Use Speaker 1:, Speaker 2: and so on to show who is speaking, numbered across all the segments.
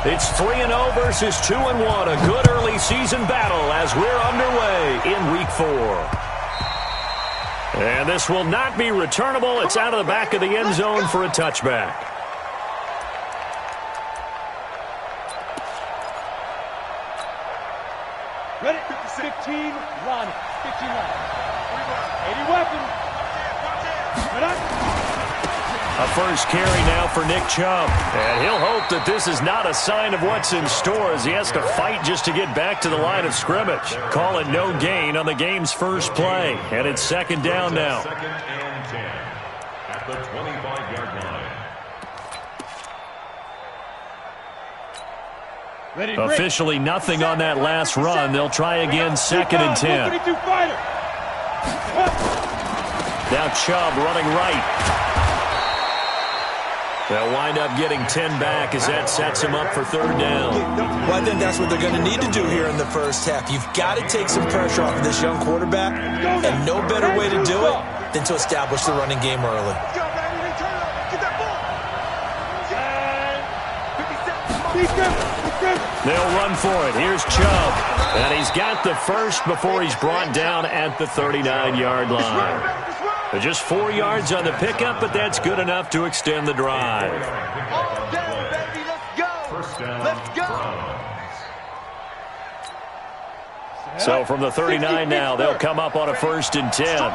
Speaker 1: It's 3-0 versus 2-1. A good early season battle as we're underway in Week 4. And this will not be returnable. It's out of the back of the end zone for a touchback.
Speaker 2: Ready? 15, run. 15, run. 80 weapons.
Speaker 1: A first carry now for Nick Chubb. And he'll hope that this is not a sign of what's in store as he has to fight just to get back to the line of scrimmage. Call it no gain on the game's first play. And it's second down now.
Speaker 3: Second and 10 at the 25-yard line.
Speaker 1: Officially nothing on that last run. They'll try again second and 10. Now Chubb running right. They'll wind up getting 10 back as that sets him up for third down.
Speaker 4: Well, I think that's what they're going to need to do here in the first half. You've got to take some pressure off of this young quarterback, and no better way to do it than to establish the running game early.
Speaker 1: They'll run for it. Here's Chubb. And he's got the first before he's brought down at the 39-yard line. Just 4 yards on the pickup, but that's good enough to extend the drive.
Speaker 5: All day, baby. Let's go. Let's go.
Speaker 1: So from the 39 now, they'll come up on a first and 10.
Speaker 2: 61.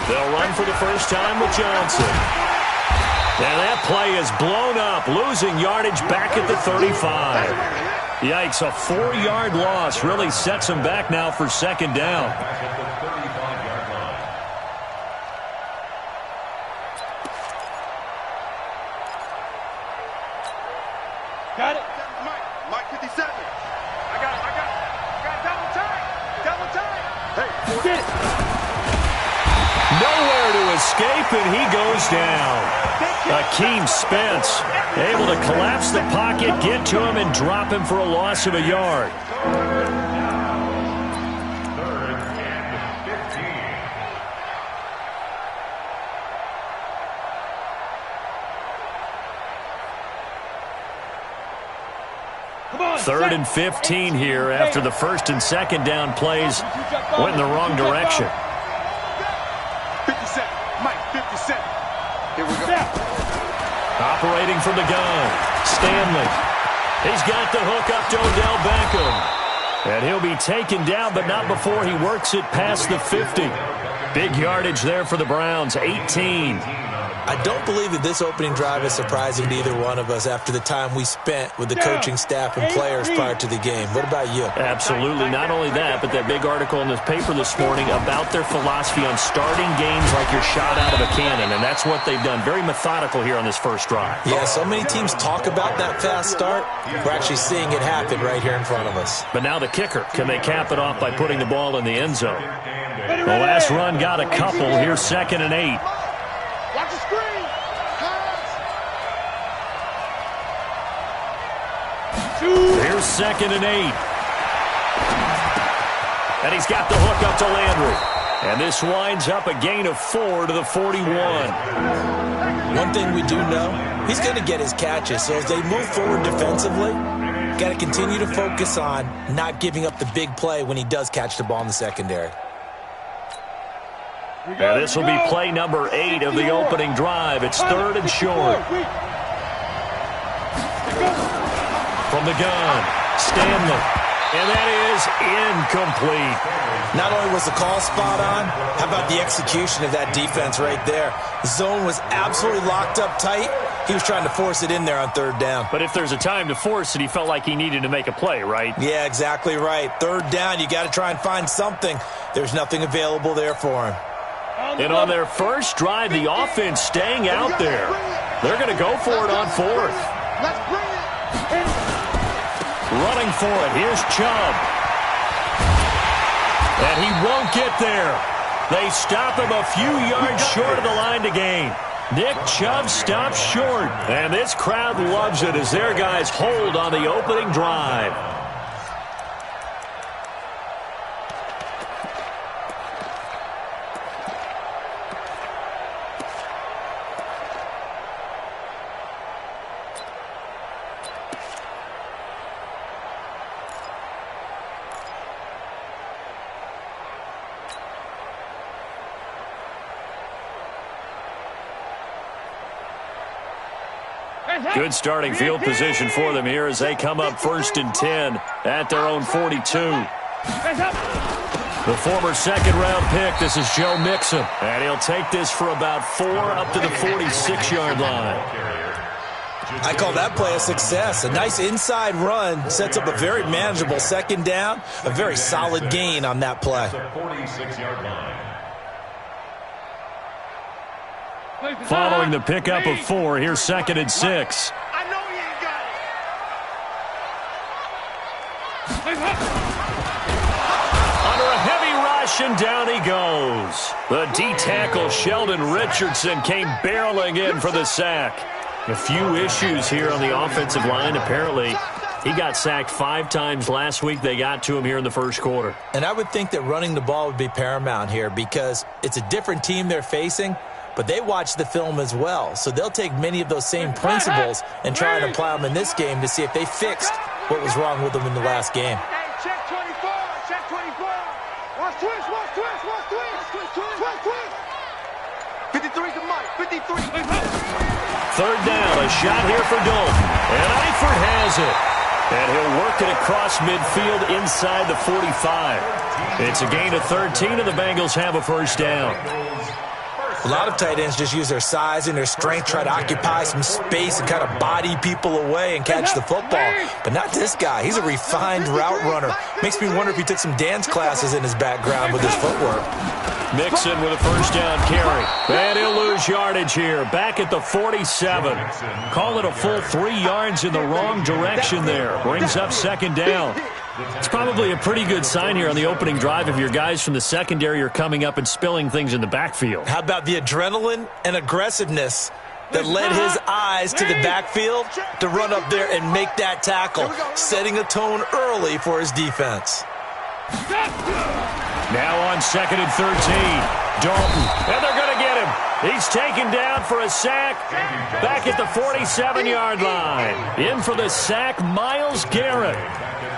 Speaker 1: They'll run for the first time with Johnson. And that play is blown up, losing yardage back at the 35. Yikes, a 4-yard loss really sets him back now for second down.
Speaker 2: Got it.
Speaker 5: Mike 57. I got double time. Double time. Hey,
Speaker 2: get it.
Speaker 1: Nowhere to escape, and he goes down. Akeem Spence able to collapse the pocket, get to him, and drop him for a loss of a yard.
Speaker 3: Third and 15.
Speaker 1: Third and 15 here after the first and second down plays went in the wrong direction.
Speaker 5: 57. Mike 57. Here we go.
Speaker 1: Operating from the gun, Stanley. He's got the hook up to Odell Beckham. And he'll be taken down, but not before he works it past the 50. Big yardage there for the Browns, 18.
Speaker 4: I don't believe that this opening drive is surprising to either one of us after the time we spent with the coaching staff and players prior to the game. What about you?
Speaker 1: Absolutely. Not only that, but that big article in the paper this morning about their philosophy on starting games like you're shot out of a cannon, and that's what they've done. Very methodical here on this first drive.
Speaker 4: Yeah, so many teams talk about that fast start. We're actually seeing it happen right here in front of us.
Speaker 1: But now the kicker. Can they cap it off by putting the ball in the end zone? The last run got a couple. Here's second and 8.
Speaker 5: Watch the screen.
Speaker 1: Here's second and 8. And he's got the hook up to Landry. And this winds up a gain of 4 to the 41.
Speaker 4: One thing we do know, he's going to get his catches. So as they move forward defensively, got to continue to focus on not giving up the big play when he does catch the ball in the secondary.
Speaker 1: And this will be play number 8 of the opening drive. It's third and short. From the gun, Stanley. And that is incomplete.
Speaker 4: Not only was the call spot on, how about the execution of that defense right there? The zone was absolutely locked up tight. He was trying to force it in there on third down.
Speaker 1: But if there's a time to force it, he felt like he needed to make a play, right?
Speaker 4: Yeah, exactly right. Third down, you got to try and find something. There's nothing available there for him.
Speaker 1: And on their first drive, the offense staying out there. They're going to go for it on fourth.
Speaker 5: Let's bring it.
Speaker 1: Running for it. Here's Chubb. And he won't get there. They stop him a few yards short of the line to gain. Nick Chubb stops short. And this crowd loves it as their guys hold on the opening drive. Good starting field position for them here as they come up 1st and 10 at their own 42. The former second-round pick, this is Joe Mixon, and he'll take this for about 4 up to the 46-yard line.
Speaker 4: I call that play a success. A nice inside run sets up a very manageable second down, a very solid gain on that play.
Speaker 3: 46-yard line.
Speaker 1: Following the pickup of 4, here's 2nd and 6.
Speaker 5: I know you ain't got it.
Speaker 1: Under a heavy rush, and down he goes. The D-tackle Sheldon Richardson came barreling in for the sack. A few issues here on the offensive line. Apparently, he got sacked 5 times last week. They got to him here in the first quarter.
Speaker 4: And I would think that running the ball would be paramount here because it's a different team they're facing, but they watch the film as well. So they'll take many of those same principles and try and apply them in this game to see if they fixed what was wrong with them in the last game.
Speaker 5: Hey, check 24. Check 24. Watch twist. Watch twist. Watch twist. Twist. 53 to Mike. 53.
Speaker 1: 3rd down, a shot here for Dalton. And Eifert has it. And he'll work it across midfield inside the 45. It's a gain of 13, and the Bengals have a 1st down.
Speaker 4: A lot of tight ends just use their size and their strength, try to occupy some space and kind of body people away and catch the football. But not this guy. He's a refined route runner. Makes me wonder if he took some dance classes in his background with his footwork.
Speaker 1: Mixon with a 1st down carry. And he'll lose yardage here. Back at the 47. Call it a full 3 yards in the wrong direction there. Brings up 2nd down. It's probably a pretty good sign here on the opening drive if your guys from the secondary are coming up and spilling things in the backfield.
Speaker 4: How about the adrenaline and aggressiveness that led his eyes to the backfield to run up there and make that tackle, setting a tone early for his defense.
Speaker 1: Now on 2nd and 13. Dalton. And they're going to get him. He's taken down for a sack back at the 47-yard line. In for the sack, Myles Garrett.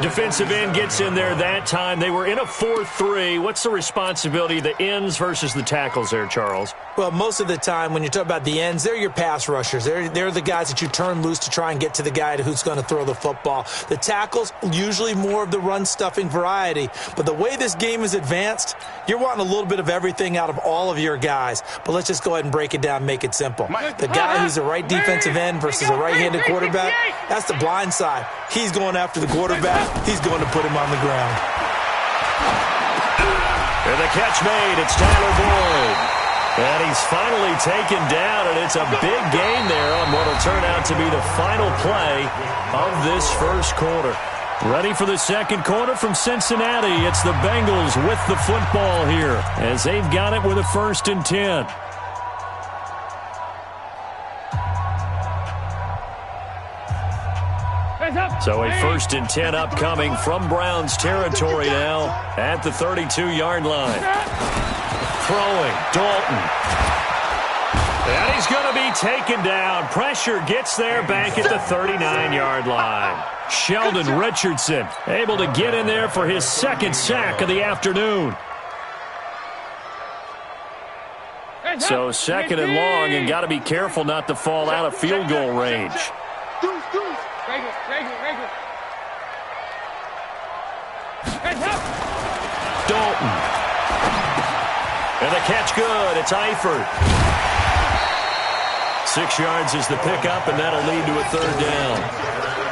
Speaker 1: Defensive end gets in there that time. They were in a 4-3. What's the responsibility of the ends versus the tackles there, Charles?
Speaker 4: Well, most of the time when you talk about the ends, they're your pass rushers. They're the guys that you turn loose to try and get to the guy who's going to throw the football. The tackles, usually more of the run-stuffing variety. But the way this game is advanced, you're wanting a little bit of everything out of all of your guys. But let's just go ahead and break it down and make it simple. The guy who's the right defensive end versus a right-handed quarterback, that's the blind side. He's going after the quarterback. He's going to put him on the ground.
Speaker 1: And the catch made. It's Tyler Boyd. And he's finally taken down, and it's a big gain there on what will turn out to be the final play of this first quarter. Ready for the second quarter from Cincinnati. It's the Bengals with the football here as they've got it with a 1st and 10. So a 1st and 10 upcoming from Browns territory now at the 32-yard line. Throwing, Dalton. And he's going to be taken down. Pressure gets there back at the 39-yard line. Sheldon Richardson able to get in there for his 2nd sack of the afternoon. So 2nd and long, and got to be careful not to fall out of field goal range. Dalton. And the catch good. It's Eifert. 6 yards is the pickup, and that'll lead to a 3rd down.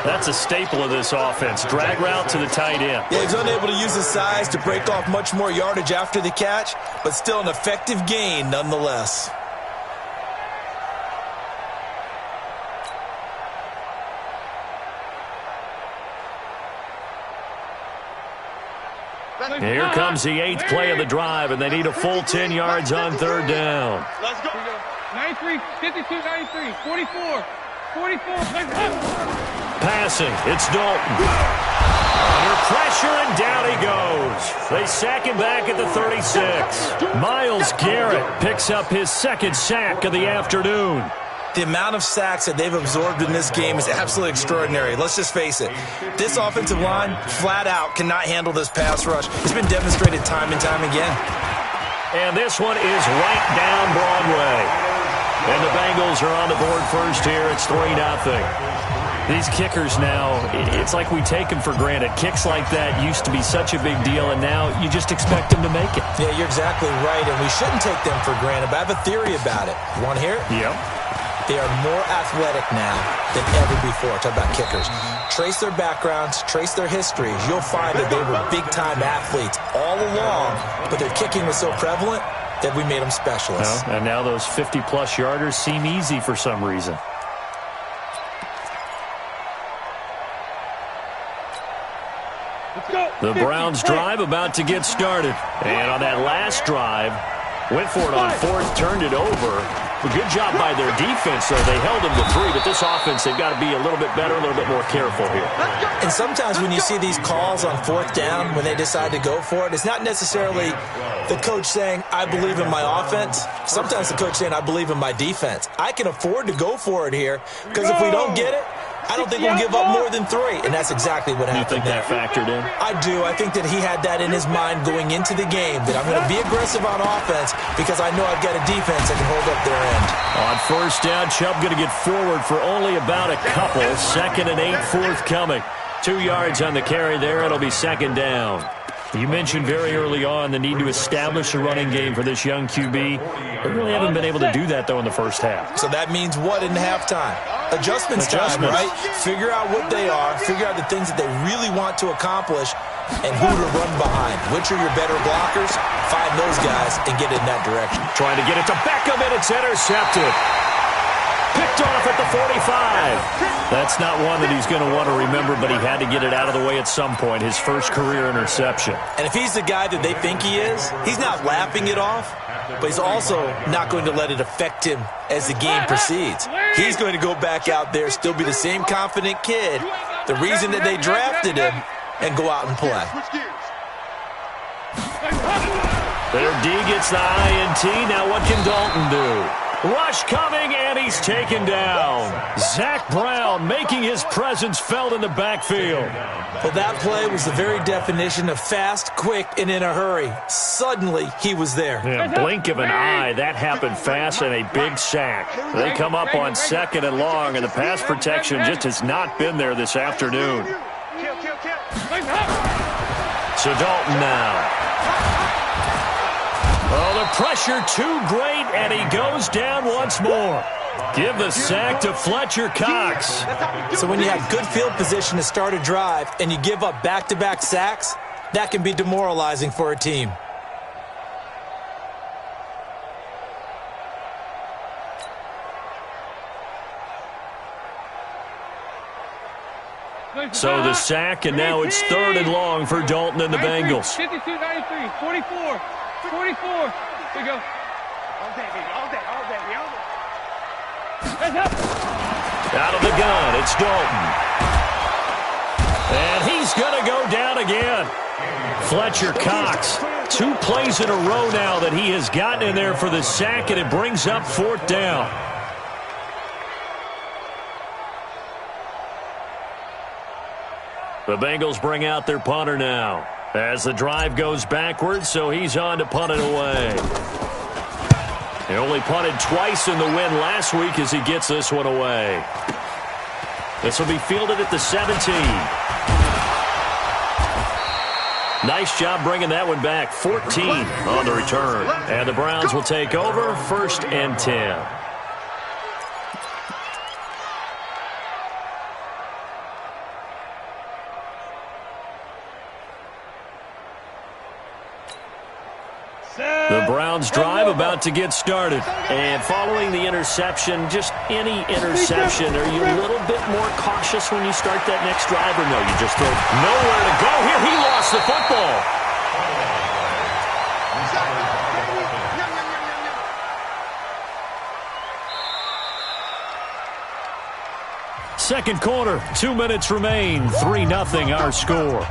Speaker 1: That's a staple of this offense. Drag route to the tight end.
Speaker 4: Yeah, he's unable to use his size to break off much more yardage after the catch, but still an effective gain nonetheless.
Speaker 1: Here comes the 8th play of the drive, and they need a full 10 yards on 3rd down.
Speaker 2: Let's go. 93, 52, 93, 44, 44. Let's go.
Speaker 1: Passing, it's Dalton. Under pressure, and down he goes. They sack him back at the 36. Myles Garrett picks up his 2nd sack of the afternoon.
Speaker 4: The amount of sacks that they've absorbed in this game is absolutely extraordinary. Let's just face it. This offensive line, flat out, cannot handle this pass rush. It's been demonstrated time and time again.
Speaker 1: And this one is right down Broadway. And the Bengals are on the board first here. It's 3-0. These kickers now, it's like we take them for granted. Kicks like that used to be such a big deal, and now you just expect them to make it.
Speaker 4: Yeah, you're exactly right, and we shouldn't take them for granted, but I have a theory about it. You want to hear it?
Speaker 1: Yep.
Speaker 4: They are more athletic now than ever before. Talk about kickers. Trace their backgrounds, trace their histories. You'll find that they were big-time athletes all along, but their kicking was so prevalent that we made them specialists.
Speaker 1: Well, and now those 50-plus yarders seem easy for some reason. The Browns drive about to get started. And on that last drive, went for it on fourth, turned it over. A good job by their defense, though. They held them to 3, but this offense, they've got to be a little bit better, a little bit more careful here.
Speaker 4: And sometimes when you see these calls on fourth down, when they decide to go for it, it's not necessarily the coach saying, I believe in my offense. Sometimes the coach saying, I believe in my defense. I can afford to go for it here, because if we don't get it, I don't think we'll give up more than 3, and that's exactly what happened.
Speaker 1: You think that factored in?
Speaker 4: I do. I think that he had that in his mind going into the game, that I'm going to be aggressive on offense because I know I've got a defense that can hold up their end.
Speaker 1: On first down, Chubb going to get forward for only about a couple. 2nd and 8 forthcoming. 2 yards on the carry there. It'll be 2nd down. You mentioned very early on the need to establish a running game for this young QB. They really haven't been able to do that, though, in the first half.
Speaker 4: So that means what in halftime? Adjustments time, right? Figure out what they are, figure out the things that they really want to accomplish, and who to run behind. Which are your better blockers? Find those guys and get in that direction.
Speaker 1: Trying to get it to Beckham, and it's intercepted. Picked off at the 45. That's not one that he's going to want to remember, but he had to get it out of the way at some point. His first career interception.
Speaker 4: And if he's the guy that they think he is, he's not laughing it off, but he's also not going to let it affect him as the game proceeds. He's going to go back out there, still be the same confident kid, the reason that they drafted him, and go out and play.
Speaker 1: Their D gets the INT. Now what can Dalton do? Rush coming, and he's taken down. Zach Brown making his presence felt in the backfield.
Speaker 4: Well, that play was the very definition of fast, quick, and in a hurry. Suddenly, he was there.
Speaker 1: Yeah, blink of an eye. That happened fast, and a big sack. They come up on 2nd and long, and the pass protection just has not been there this afternoon. So Dalton now. Oh, the pressure too great, and he goes down once more. Give the sack to Fletcher Cox.
Speaker 4: So when you have good field position to start a drive and you give up back-to-back sacks, that can be demoralizing for a team.
Speaker 1: So the sack, and now it's 3rd and long for Dalton and the Bengals.
Speaker 2: 52-93, 44. 44. Here we go. All day, baby. All day.
Speaker 1: Out of the gun, it's Dalton. And he's going to go down again. Fletcher Cox. 2 plays in a row now that he has gotten in there for the sack, and it brings up 4th down. The Bengals bring out their punter now. As the drive goes backwards, so he's on to punt it away. He only punted twice in the win last week as he gets this one away. This will be fielded at the 17. Nice job bringing that one back. 14 on the return. And the Browns will take over 1st and 10. The Browns drive about to get started. And following the interception, just any interception, are you a little bit more cautious when you start that next drive, or no? You just throw nowhere to go here. He lost the football. Second quarter, 2 minutes remain. 3-0 our score.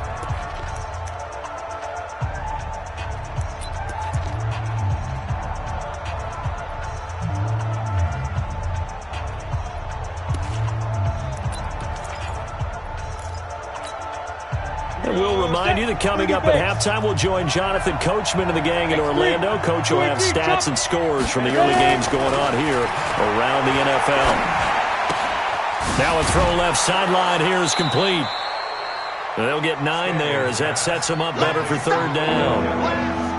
Speaker 1: And we'll remind you that coming up at halftime, we'll join Jonathan Coachman and the gang in Orlando. Coach will have stats and scores from the early games going on here around the NFL. Now a throw left sideline here is complete. They'll get 9 there as that sets them up better for third down.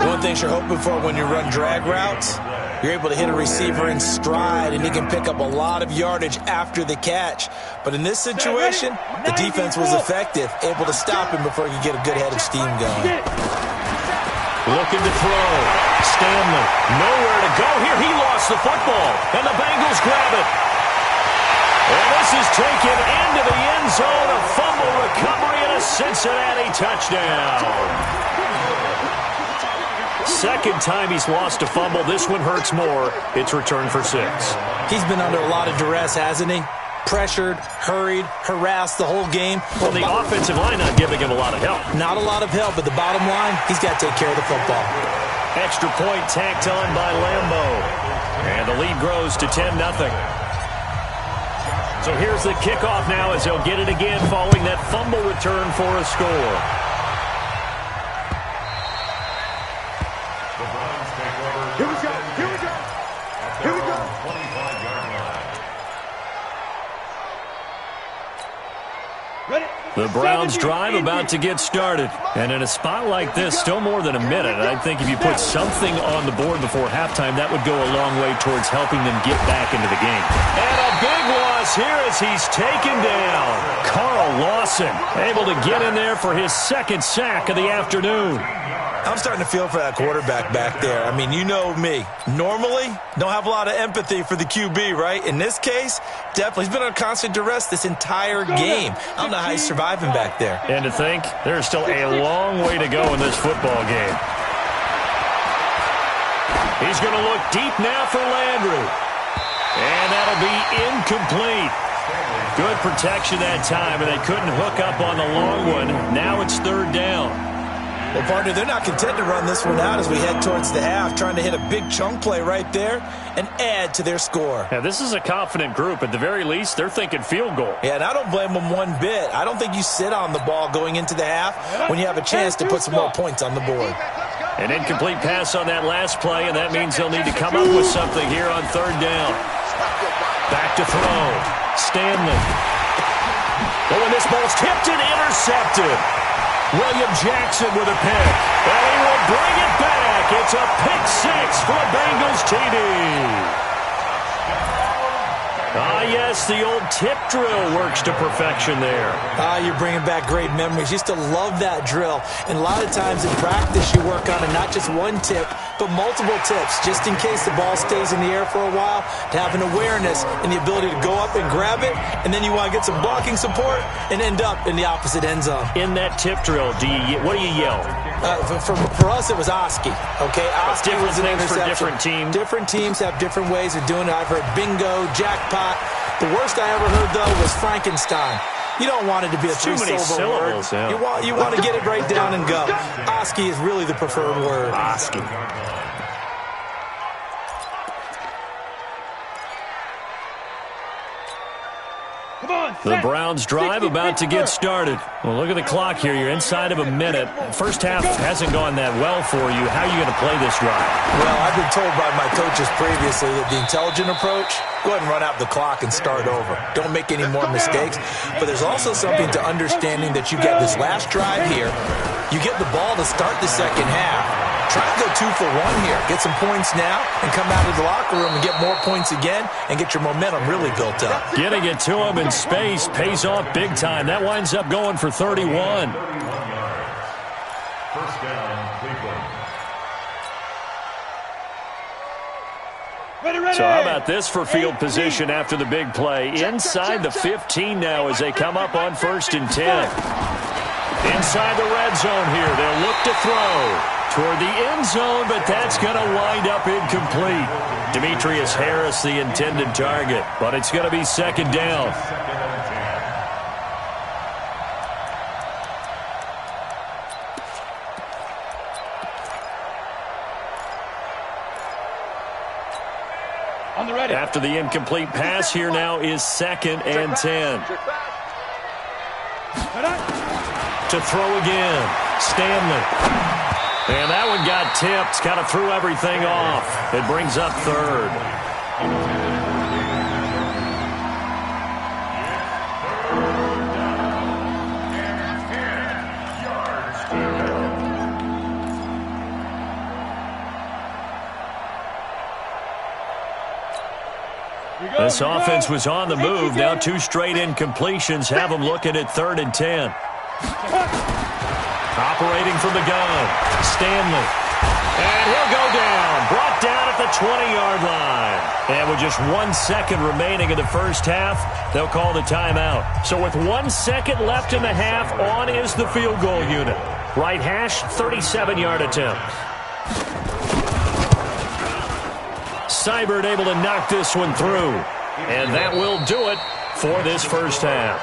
Speaker 4: One thing you're hoping for when you run drag routes, you're able to hit a receiver in stride, and he can pick up a lot of yardage after the catch. But in this situation, the defense was effective, able to stop him before he could get a good head of steam going.
Speaker 1: Looking to throw. Stanley, nowhere to go here. He lost the football, and the Bengals grab it. And this is taken into the end zone. A fumble recovery and a Cincinnati touchdown. Second time he's lost a fumble. This one hurts more. It's returned for 6.
Speaker 4: He's been under a lot of duress, hasn't he? Pressured, hurried, harassed the whole game.
Speaker 1: Well, the offensive line not giving him a lot of help.
Speaker 4: Not a lot of help, but the bottom line, he's got to take care of the football.
Speaker 1: Extra point tacked on by Lambo. And the lead grows to 10-0. So here's the kickoff now as they'll get it again following that fumble return for a score.
Speaker 5: Here we go. Here we go. Here we go.
Speaker 3: 25-yard line.
Speaker 1: The Browns drive about to get started. And in a spot like this, still more than a minute, I think if you put something on the board before halftime, that would go a long way towards helping them get back into the game. And a big loss here as he's taken down. Carl Lawson able to get in there for his second sack of the afternoon.
Speaker 4: I'm starting to feel for that quarterback back there. I mean, you know me. Normally, don't have a lot of empathy for the QB, right? In this case, definitely. He's been under constant duress this entire game. I don't know how he's surviving back there.
Speaker 1: And to think, there's still a long way to go in this football game. He's going to look deep now for Landry. And that'll be incomplete. Good protection that time, and they couldn't hook up on the long one. Now it's third down.
Speaker 4: Well, partner, they're not content to run this one out as we head towards the half, trying to hit a big chunk play right there and add to their score.
Speaker 1: Yeah, this is a confident group. At the very least, they're thinking field goal.
Speaker 4: Yeah, and I don't blame them one bit. I don't think you sit on the ball going into the half when you have a chance to put some more points on the board.
Speaker 1: An incomplete pass on that last play, and that means they'll need to come up with something here on third down. Back to throw. Stanley. Oh, and this ball's tipped and intercepted. William Jackson with a pick. And he will bring it back. It's a pick 6 for a Bengals TD. Ah, yes, the old tip drill works to perfection there.
Speaker 4: You're bringing back great memories. Used to love that drill. And a lot of times in practice, you work on it, not just one tip, but multiple tips, just in case the ball stays in the air for a while, to have an awareness and the ability to go up and grab it, and then you want to get some blocking support and end up in the opposite end zone.
Speaker 1: In that tip drill, what do you yell?
Speaker 4: For us, it was Oski. Okay, Oski
Speaker 1: different
Speaker 4: was an
Speaker 1: things for
Speaker 4: interception.
Speaker 1: different teams.
Speaker 4: Different teams have different ways of doing it. I've heard bingo, jackpot. The worst I ever heard, though, was Frankenstein. You don't want it to be a
Speaker 1: too many syllables.
Speaker 4: Word.
Speaker 1: Yeah.
Speaker 4: You want to get it right down and go. Oski is really the preferred word.
Speaker 1: Oski. The Browns drive about to get started. Well, look at the clock here. You're inside of a minute. First half hasn't gone that well for you. How are you going to play this drive?
Speaker 4: Well, I've been told by my coaches previously that the intelligent approach, go ahead and run out the clock and start over. Don't make any more mistakes. But there's also something to understanding that you get this last drive here. You get the ball to start the second half. Try to go 2 for 1 here. Get some points now and come out of the locker room and get more points again and get your momentum really built up.
Speaker 1: Getting it to him in space pays off big time. That winds up going for 31.
Speaker 3: First down, Cleveland.
Speaker 1: So how about this for field position after the big play? Inside the 15 now as they come up on 1st and 10. Inside the red zone here. They'll look to throw toward the end zone, but that's going to wind up incomplete. Demetrius Harris, the intended target, but it's going to be second down.
Speaker 2: On the ready.
Speaker 1: After the incomplete pass, here now is 2nd and 10. to throw again. Stanley. And that one got tipped. Kind of threw everything off. It brings up third. This offense was on the move. Now 2 straight incompletions have them looking at 3rd and 10. Operating from the gun, Stanley. And he'll go down. Brought down at the 20-yard line. And with just 1 second remaining in the first half, they'll call the timeout. So with 1 second left in the half, on is the field goal unit. Right hash, 37-yard attempt. Seibert able to knock this one through. And that will do it for this first half.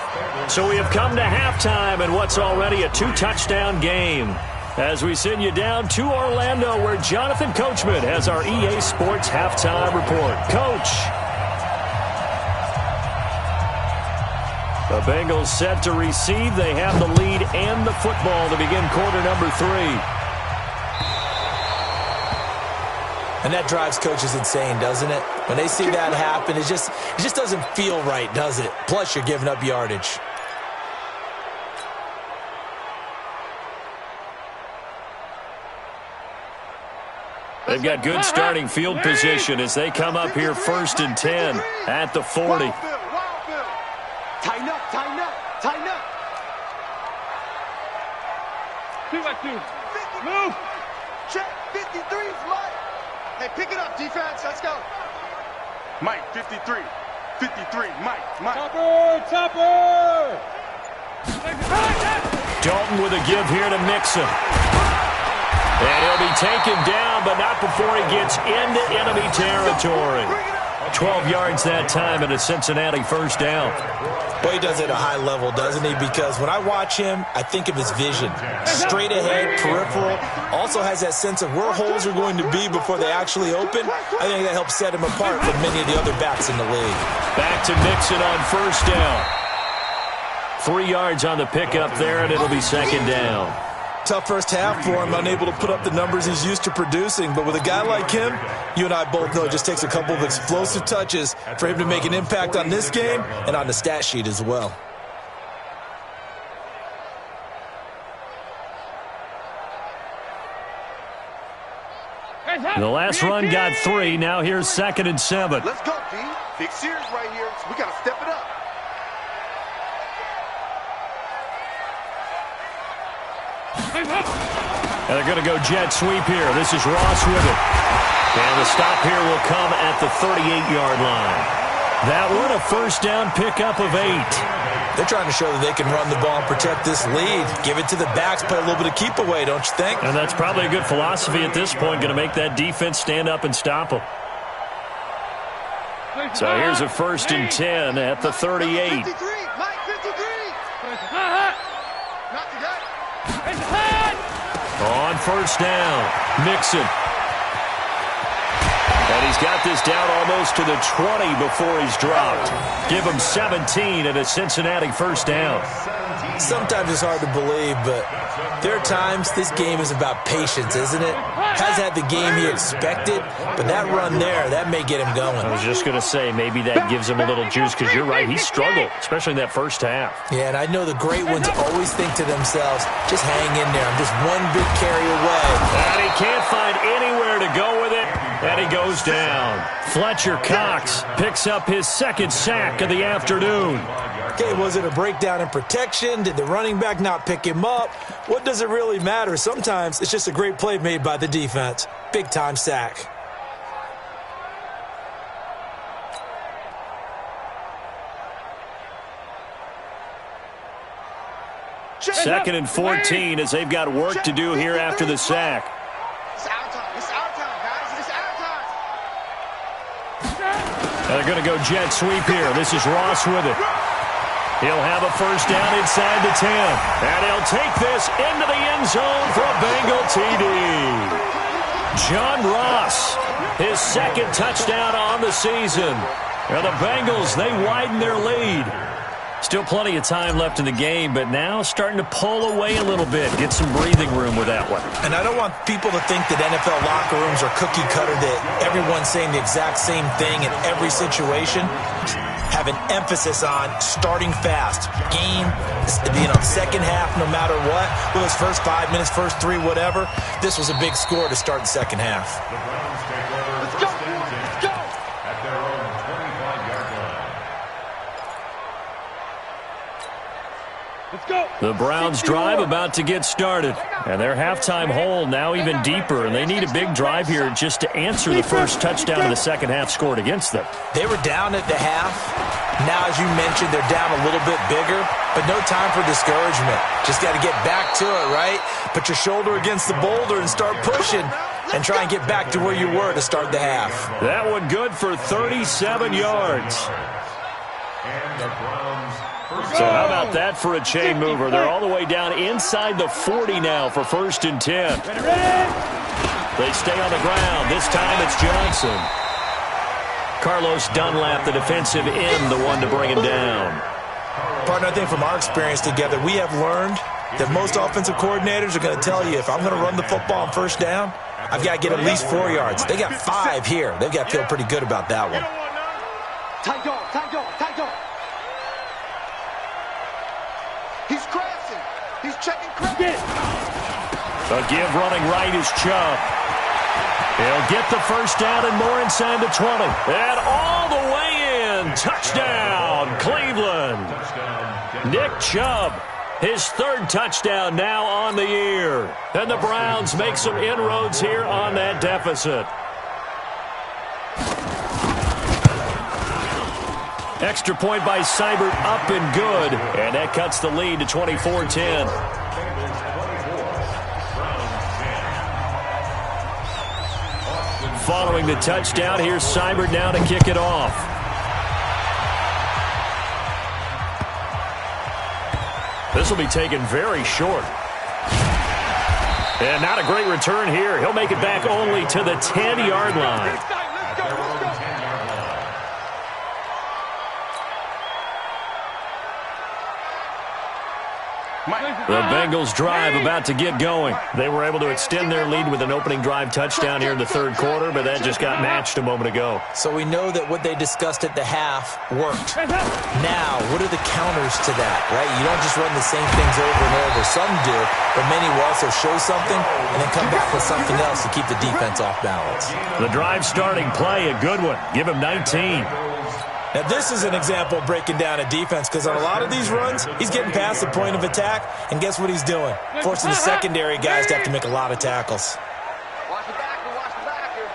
Speaker 1: So we have come to halftime in what's already a 2-touchdown game. As we send you down to Orlando, where Jonathan Coachman has our EA Sports halftime report. Coach. The Bengals set to receive. They have the lead and the football to begin quarter number 3.
Speaker 4: And that drives coaches insane, doesn't it? When they see that happen, it just doesn't feel right, does it? Plus, you're giving up yardage.
Speaker 1: They've got good starting field position as they come up here 1st and 10 at the 40.
Speaker 5: Tighten up, tighten up, tighten up.
Speaker 2: 2-by-2. Move.
Speaker 5: Check, 53's Mike. Hey, pick it up, defense. Let's go. Mike, 53. 53, Mike.
Speaker 2: Topper.
Speaker 1: Dalton with a give here to Mixon. And he'll be taken down, but not before he gets into enemy territory. 12 yards that time and a Cincinnati first down.
Speaker 4: Well, he does it at a high level, doesn't he? Because when I watch him, I think of his vision. Straight ahead, peripheral. Also has that sense of where holes are going to be before they actually open. I think that helps set him apart from many of the other backs in the league.
Speaker 1: Back to Mixon on first down. 3 yards on the pickup there, and it'll be second down.
Speaker 4: Tough first half for him, unable to put up the numbers he's used to producing. But with a guy like him, you and I both know it just takes a couple of explosive touches for him to make an impact on this game and on the stat sheet as well.
Speaker 1: The last run got 3. Now here's 2nd and 7.
Speaker 5: Let's go, D. Big series right here. We got to step it up.
Speaker 1: And they're going to go jet sweep here. This is Ross with it. And the stop here will come at the 38-yard line. That one a first down pickup of 8.
Speaker 4: They're trying to show that they can run the ball and protect this lead. Give it to the backs, play a little bit of keep away, don't you think?
Speaker 1: And that's probably a good philosophy at this point, going to make that defense stand up and stop them. So here's a 1st and 10 at the 38.
Speaker 5: 53, Mike, 53. Not to that.
Speaker 1: On first down, Mixon. And he's got this down almost to the 20 before he's dropped. Give him 17 and a Cincinnati first down.
Speaker 4: Sometimes it's hard to believe, but there are times this game is about patience, isn't it? Has had the game he expected, but that run there, that may get him going.
Speaker 1: I was just going to say, maybe that gives him a little juice, because you're right, he struggled, especially in that first half.
Speaker 4: Yeah, and I know the great ones always think to themselves, just hang in there, I'm just one big carry away.
Speaker 1: And he can't find anywhere to go with it, and he goes down. Fletcher Cox picks up his 2nd sack of the afternoon.
Speaker 4: Okay, was it a breakdown in protection? Did the running back not pick him up? What does it really matter? Sometimes it's just a great play made by the defense. Big-time sack.
Speaker 1: Second and 14 as they've got work to do here after the sack.
Speaker 5: It's our time. It's our time, guys. It's our time.
Speaker 1: And they're going to go jet sweep here. This is Ross with it. He'll have a first down inside the 10. And he'll take this into the end zone for a Bengal TD. John Ross, his 2nd touchdown on the season. And the Bengals, they widen their lead. Still plenty of time left in the game, but now starting to pull away a little bit. Get some breathing room with that one.
Speaker 4: And I don't want people to think that NFL locker rooms are cookie cutter, that everyone's saying the exact same thing in every situation. Have an emphasis on starting fast. Game, second half, no matter what. Whether it's first 5 minutes, first 3, whatever. This was a big score to start the second half.
Speaker 5: Let's go. Let's go.
Speaker 3: At their own 25-yard line.
Speaker 2: Let's go.
Speaker 1: The Browns drive about to get started. And their halftime hole now even deeper. And they need a big drive here just to answer the first touchdown of the second half scored against them.
Speaker 4: They were down at the half. Now, as you mentioned, they're down a little bit bigger, but no time for discouragement. Just got to get back to it, right? Put your shoulder against the boulder and start pushing and try and get back to where you were to start the half.
Speaker 1: That one good for 37 yards.
Speaker 3: And the Browns first.
Speaker 1: So how about that for a chain mover? They're all the way down inside the 40 now for 1st and 10. They stay on the ground. This time it's Johnson. Carlos Dunlap, the defensive end, the one to bring him down.
Speaker 4: Partner, I think from our experience together, we have learned that most offensive coordinators are going to tell you, if I'm going to run the football on first down, I've got to get at least 4 yards. They got 5 here. They've got to feel pretty good about that one.
Speaker 5: Tight dog, tight dog, tight dog. He's crashing. He's checking credit.
Speaker 1: The give running right is Chubb. He'll get the first down and more inside the 20. And all the way in. Touchdown, Cleveland. Nick Chubb, his 3rd touchdown now on the year. And the Browns make some inroads here on that deficit. Extra point by Seibert, up and good. And that cuts the lead to 24-10. Following the touchdown, here's Seibert now to kick it off. This will be taken very short. And not a great return here. He'll make it back only to the 10-yard line. The Bengals drive about to get going. They were able to extend their lead with an opening drive touchdown here in the 3rd quarter, but that just got matched a moment ago.
Speaker 4: So we know that what they discussed at the half worked. Now, what are the counters to that, right? You don't just run the same things over and over. Some do, but many will also show something and then come back with something else to keep the defense off balance.
Speaker 1: The drive starting play, a good one. Give him 19.
Speaker 4: Now, this is an example of breaking down a defense, because on a lot of these runs, he's getting past the point of attack, and guess what he's doing? Forcing the secondary guys to have to make a lot of tackles.
Speaker 5: Watch the back, watch the back here.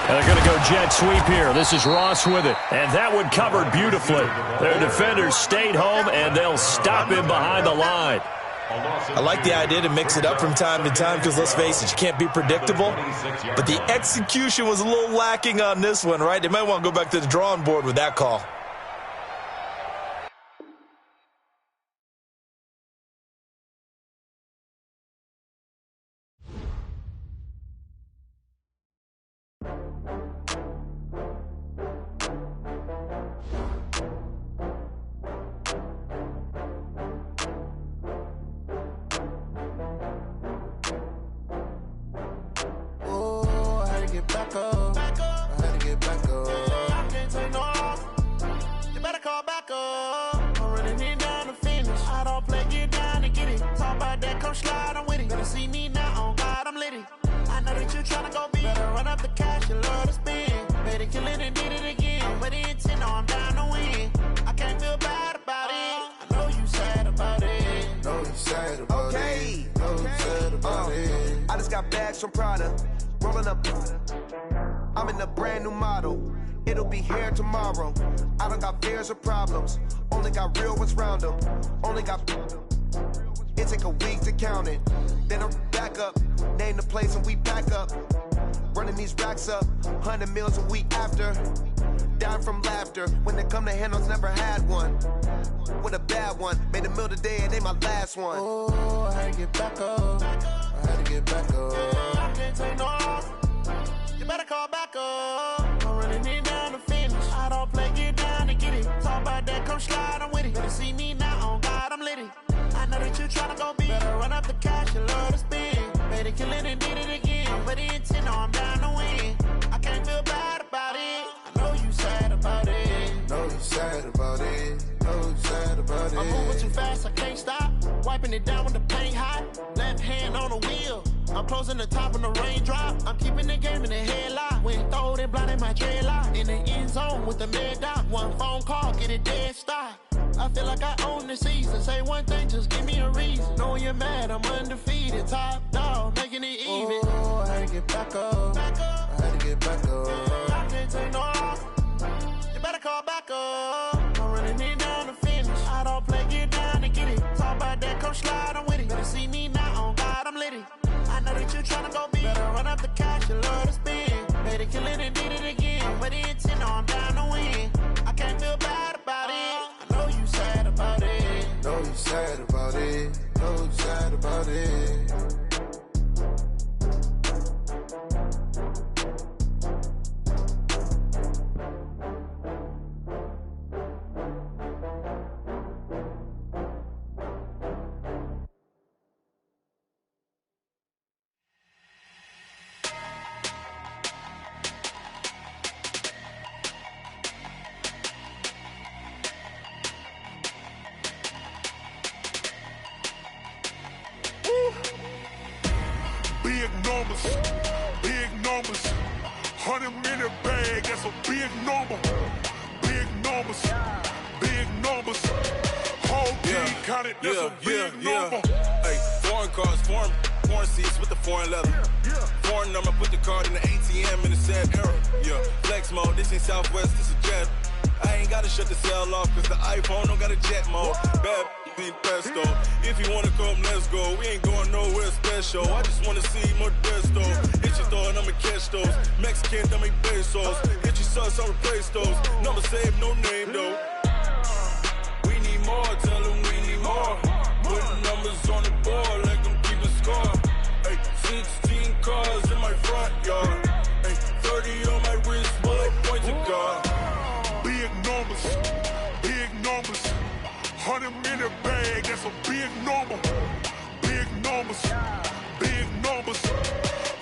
Speaker 1: They're going to go jet sweep here. This is Ross with it. And that one covered beautifully. Their defenders stayed home, and they'll stop him behind the line.
Speaker 4: I like the idea to mix it up from time to time, because let's face it, you can't be predictable. But the execution was a little lacking on this one, right? They might want to go back to the drawing board with that call.
Speaker 5: From Prada, rolling up. I'm in a brand new model. It'll be here tomorrow. I don't got fears or problems. Only got real ones round them. Only got. It take a week to count it. Then I'm back up. Name the place and we pack up. Running these racks up. 100 meals a week after. Dying from laughter. When they come to handles, never had one. With a bad one. Made a meal today and they my last one. Oh, I had to get back up. I had to get back up. I can't take no loss. You better call back up. I'm running it down the finish.
Speaker 6: come slide, I'm with it. Better see me now, on God, I'm litty. I know that you tryna go big. Better run up the cash, you love to spend. Better kill it and did it again. I'm with the intent, no, I'm down to win. I can't feel bad about it. I know you sad about it.
Speaker 5: Know you sad about it. Know you sad about it.
Speaker 6: I'm moving too fast, I can't stop. Wiping it down when the paint hot. Left hand on the wheel. I'm closing the top when the raindrop. I'm keeping the game in the headlock. When throwed and blinded my dreadlock. In the end zone with the mid dot. One phone call, get it dead stop. I feel like I own the season. Say one thing, just give me a reason. Knowing you're mad, I'm undefeated. Top dog, making it even.
Speaker 5: Oh, I had to get back up. I had to get back up.
Speaker 6: I can't take no off. You better call back up. I'm running it down to finish. I don't play, get down to get it. Talk about that, come slide, I'm with it. Better see me now, on God, I'm litty. I know that you tryna go big. Better run up the cash, you love to spend. Better kill it and did it again. But the intent, no, I'm down to win. I can't feel bad about it. I know you sad about it.
Speaker 5: Know you sad about it. Know you sad about it.
Speaker 7: Big numbers, big numbers. 100-minute bag, that's a big number. Big numbers, big numbers. Whole team counted, that's a big number.
Speaker 8: Hey, foreign cars, foreign seats with the foreign leather. Foreign number, put the card in the ATM in the sad era. Yeah, flex mode, this ain't Southwest, this a jet. I ain't gotta shut the cell off, cause the iPhone don't got a jet mode. Bad be pesto. If you wanna come, let's go. We ain't going nowhere special. I just wanna see Modesto. Hit your thought, I'ma catch those. Mexican, dummy pesos. Hit your sus, I'll replace those. Number saved, no name though. We need more, tell them we need more. Putting numbers on the board like I'm keeping score. Hey, 16 cars in my front yard. Hey, 30 on my wrist, bullet point to God.
Speaker 7: Big numbers, big numbers. 100-minute bag, that's a big number. Big numbers, big numbers.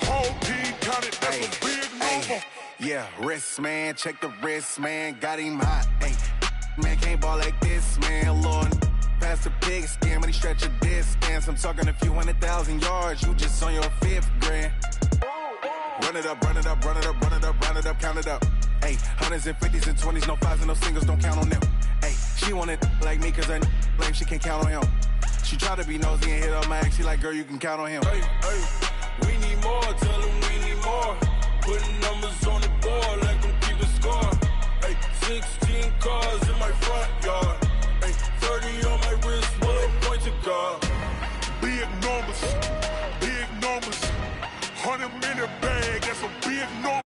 Speaker 7: Whole team counted, that's a big number.
Speaker 9: Yeah, wrist man, check the wrist man, got him hot. Ay, man can't ball like this, man. Lord, past the pig skin, but he stretch a distance. I'm talking a few 100,000 yards, you just on your 5th grand. Run it up, run it up, run it up, run it up, run it up, count it up. Ay, 100s and 50s and 20s, no 5s and no singles, don't count on them. Ay, she want it like me, cause her blame, she can't count on him. She try to be nosy and hit up my ex, she like, girl, you can count on him.
Speaker 8: Hey, hey, we need more, tell them we need more. Putting numbers on the board like I'm keeping score. Hey, 16 cars in my front yard. Hey, 30 on my wrist, bullet point to God.
Speaker 7: Big numbers, big numbers. 100-minute bag, that's a big number.